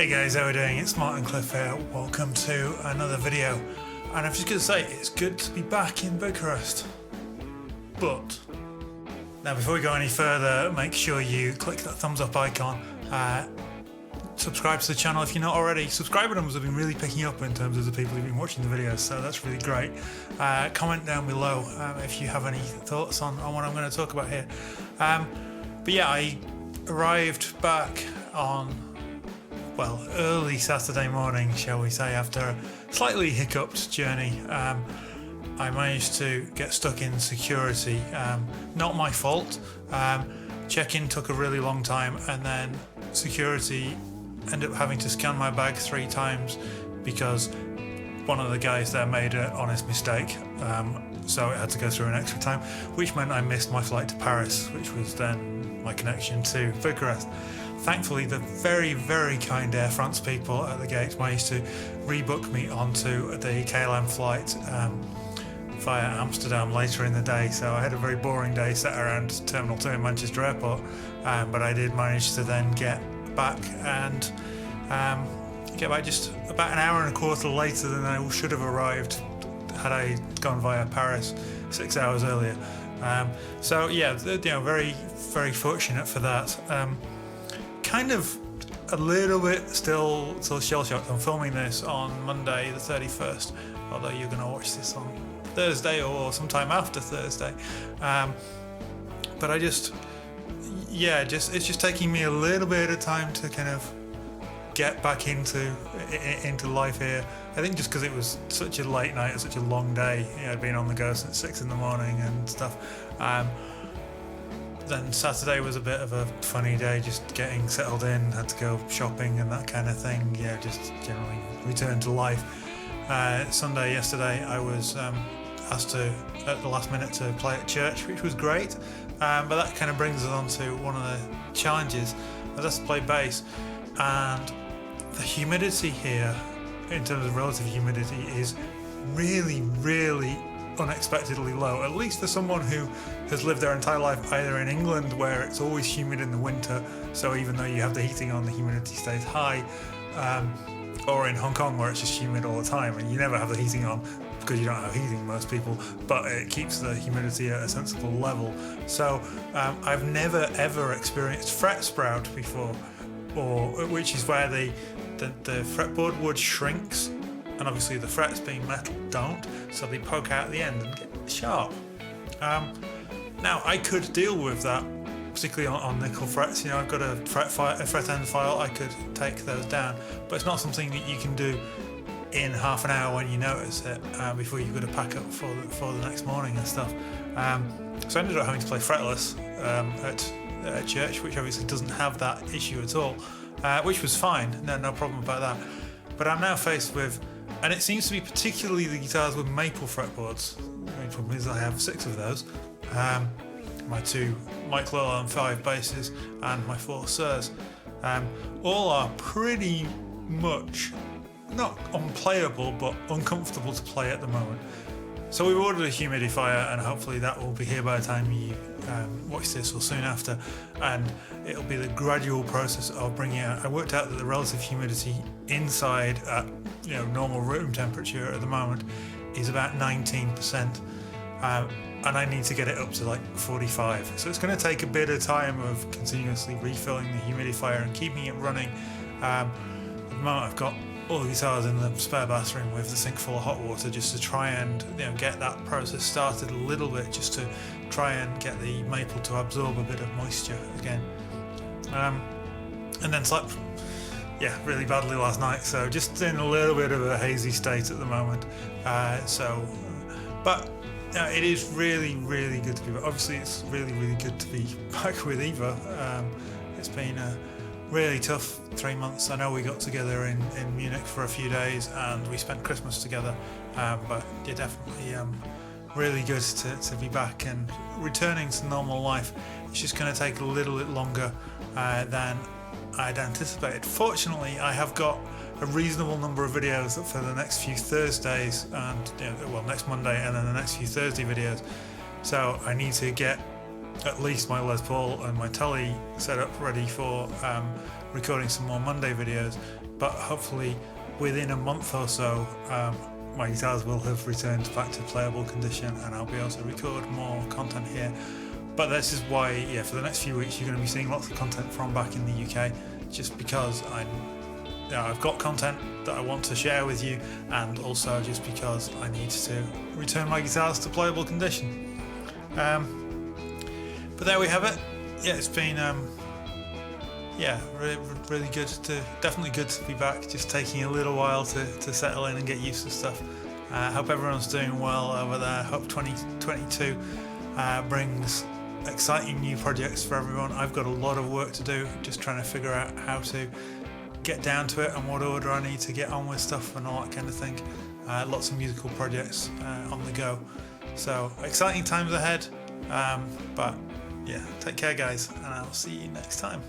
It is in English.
Hey guys, how are we doing? It's Martin Cliffe here. Welcome to another video. And I'm just going to say, it's good to be back in Bucharest. But, now before we go any further, make sure you click that thumbs up icon. Subscribe to the channel if you're not already. Subscriber numbers have been really picking up in terms of the people who've been watching the videos, so that's really great. Comment down below if you have any thoughts on what I'm going to talk about here. But yeah, I arrived back on, well, early Saturday morning, shall we say, after a slightly hiccuped journey. I managed to get stuck in security. Not my fault. Check-in took a really long time, and then security ended up having to scan my bag 3 times because one of the guys there made an honest mistake. So it had to go through an extra time, which meant I missed my flight to Paris, which was then my connection to Bucharest. Thankfully, the very, very kind Air France people at the gate managed to rebook me onto the KLM flight via Amsterdam later in the day. So I had a very boring day sat around Terminal 2 in Manchester Airport, but I did manage to then get back and get back just about an hour and a quarter later than I should have arrived had I gone via Paris 6 hours earlier. So yeah, very, very fortunate for that. Kind of a little bit still shell-shocked. I'm filming this on Monday the 31st, although you're going to watch this on Thursday or sometime after Thursday. But it's just taking me a little bit of time to kind of get back into life here. I think just because it was such a late night and such a long day. I'd been on the go since 6 in the morning and stuff. Then Saturday was a bit of a funny day, just getting settled in, had to go shopping and that kind of thing. Yeah, just generally return to life. Sunday, yesterday, I was asked to, at the last minute, to play at church, which was great. But that kind of brings us on to one of the challenges. I was to play bass, and the humidity here, in terms of relative humidity, is really, really unexpectedly low, at least for someone who has lived their entire life either in England, where it's always humid in the winter, so even though you have the heating on, the humidity stays high, or in Hong Kong, where it's just humid all the time and you never have the heating on because you don't have heating, most people, but it keeps the humidity at a sensible level. So I've never ever experienced fret sprout before, which is where the fretboard wood shrinks, and obviously the frets, being metal, don't, so they poke out at the end and get sharp. Now I could deal with that, particularly on nickel frets. I've got a fret end file, I could take those down, but it's not something that you can do in half an hour when you notice it, before you've got to pack up for the next morning and stuff. So I ended up having to play fretless at church, which obviously doesn't have that issue at all, which was fine, no problem about that. But I'm now faced with, and it seems to be particularly the guitars with maple fretboards. The main problem is I have 6 of those. My 2 Mike Lowell M5 basses and my 4 Sirs. All are pretty much not unplayable, but uncomfortable to play at the moment. So we've ordered a humidifier, and hopefully that will be here by the time you watch this, or soon after, and it'll be the gradual process of bringing it out. I worked out that the relative humidity inside at normal room temperature at the moment is about 19%, and I need to get it up to like 45. So it's going to take a bit of time of continuously refilling the humidifier and keeping it running. At the moment I've got all the guitars in the spare bathroom with the sink full of hot water, just to try and get that process started a little bit, just to try and get the maple to absorb a bit of moisture again. And then slept really badly last night, so just in a little bit of a hazy state at the moment. But it is really, really good to be back. Obviously it's really, really good to be back with Eva. It's been a really tough 3 months. I know we got together in Munich for a few days and we spent Christmas together, but yeah, definitely really good to be back and returning to normal life. It's just going to take a little bit longer than I'd anticipated. Fortunately, I have got a reasonable number of videos for the next few Thursdays, and next Monday and then the next few Thursday videos. So I need to get at least my Les Paul and my Tele set up ready for recording some more Monday videos, but hopefully within a month or so my guitars will have returned back to playable condition and I'll be able to record more content here. But this is why, yeah, for the next few weeks you're going to be seeing lots of content from back in the UK, just because I've got content that I want to share with you, and also just because I need to return my guitars to playable condition. But there we have it. Yeah, it's been really good definitely good to be back. Just taking a little while to settle in and get used to stuff. Hope everyone's doing well over there. Hope 2022 brings exciting new projects for everyone. I've got a lot of work to do, just trying to figure out how to get down to it and what order I need to get on with stuff and all that kind of thing. Lots of musical projects on the go, so exciting times ahead. But yeah, take care guys, and I'll see you next time.